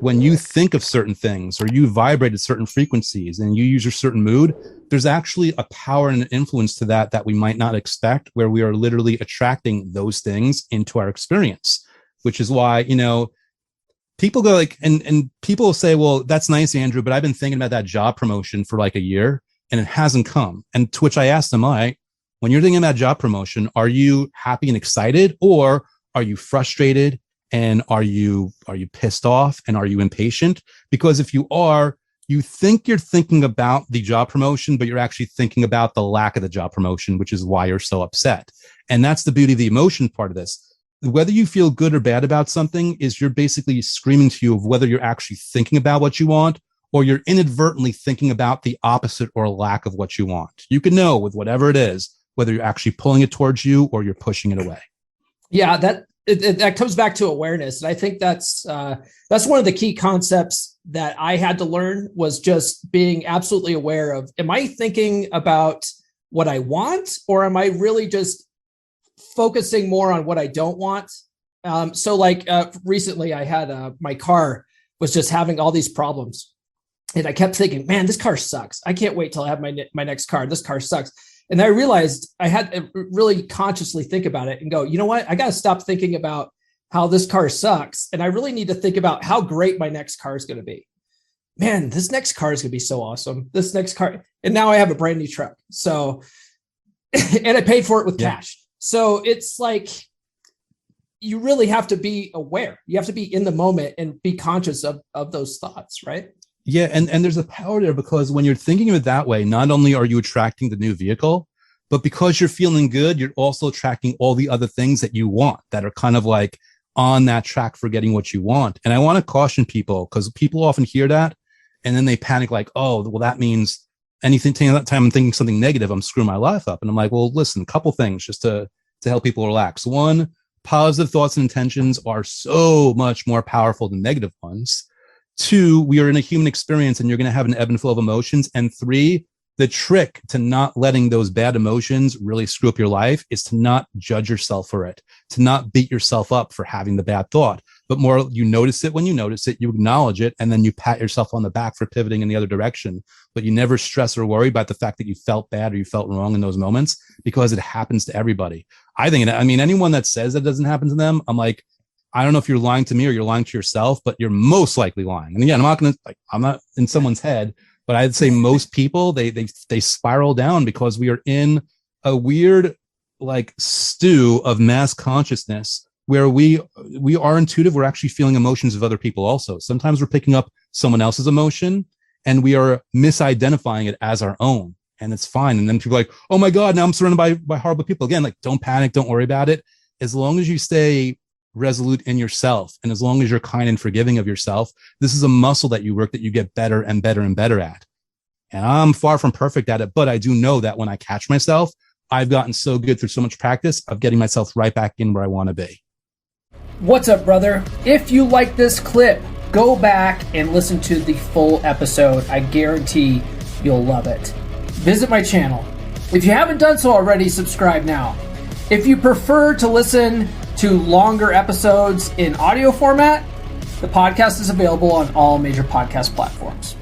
when you think of certain things or you vibrate at certain frequencies and you use your certain mood, there's actually a power and an influence to that we might not expect, where we are literally attracting those things into our experience, which is why, people go like, and people say, well, that's nice, Andrew, but I've been thinking about that job promotion for like a year and it hasn't come. And to which I asked them, all right, when you're thinking about job promotion, are you happy and excited, or are you frustrated? And are you pissed off, and are you impatient? Because if you are, you think you're thinking about the job promotion, but you're actually thinking about the lack of the job promotion, which is why you're so upset. And that's the beauty of the emotion part of this. Whether you feel good or bad about something is you're basically screaming to you of whether you're actually thinking about what you want, or you're inadvertently thinking about the opposite or lack of what you want. You can know with whatever it is, whether you're actually pulling it towards you or you're pushing it away. Yeah, that comes back to awareness. And I think that's one of the key concepts that I had to learn, was just being absolutely aware of, am I thinking about what I want, or am I really just focusing more on what I don't want? So like recently I had my car was just having all these problems, and I kept thinking, man, this car sucks. I can't wait till I have my next car. This car sucks. And I realized I had to really consciously think about it and go, you know what? I got to stop thinking about how this car sucks. And I really need to think about how great my next car is going to be. Man, this next car is going to be so awesome. This next car. And now I have a brand new truck. So, and I paid for it with cash. So it's like, you really have to be aware. You have to be in the moment and be conscious of those thoughts, right? Yeah, and there's a power there, because when you're thinking of it that way, not only are you attracting the new vehicle, but because you're feeling good, you're also attracting all the other things that you want, that are kind of like on that track for getting what you want. And I want to caution people, because people often hear that and then they panic like, oh, well, that means anything that time I'm thinking something negative, I'm screwing my life up. And I'm like, well, listen, a couple things just to help people relax. One, positive thoughts and intentions are so much more powerful than negative ones. Two, we are in a human experience and you're going to have an ebb and flow of emotions. And three, the trick to not letting those bad emotions really screw up your life is to not judge yourself for it, to not beat yourself up for having the bad thought, but more you notice it when you notice it, you acknowledge it, and then you pat yourself on the back for pivoting in the other direction. But you never stress or worry about the fact that you felt bad or you felt wrong in those moments, because it happens to everybody. Anyone that says that doesn't happen to them, I'm like, I don't know if you're lying to me or you're lying to yourself, but you're most likely lying. And again, I'm not in someone's head, but I'd say most people, they spiral down because we are in a weird like stew of mass consciousness where we are intuitive. We're actually feeling emotions of other people also. Sometimes we're picking up someone else's emotion and we are misidentifying it as our own, and it's fine. And then people are like, oh my God, now I'm surrounded by horrible people. Again, like, don't panic, don't worry about it. As long as you stay resolute in yourself, and as long as you're kind and forgiving of yourself, this is a muscle that you work, that you get better and better and better at. And I'm far from perfect at it, but I do know that when I catch myself, I've gotten so good through so much practice of getting myself right back in where I want to be. What's up, brother? If you like this clip, go back and listen to the full episode. I guarantee you'll love it. Visit my channel. If you haven't done so already, subscribe now. If you prefer to listen to longer episodes in audio format, the podcast is available on all major podcast platforms.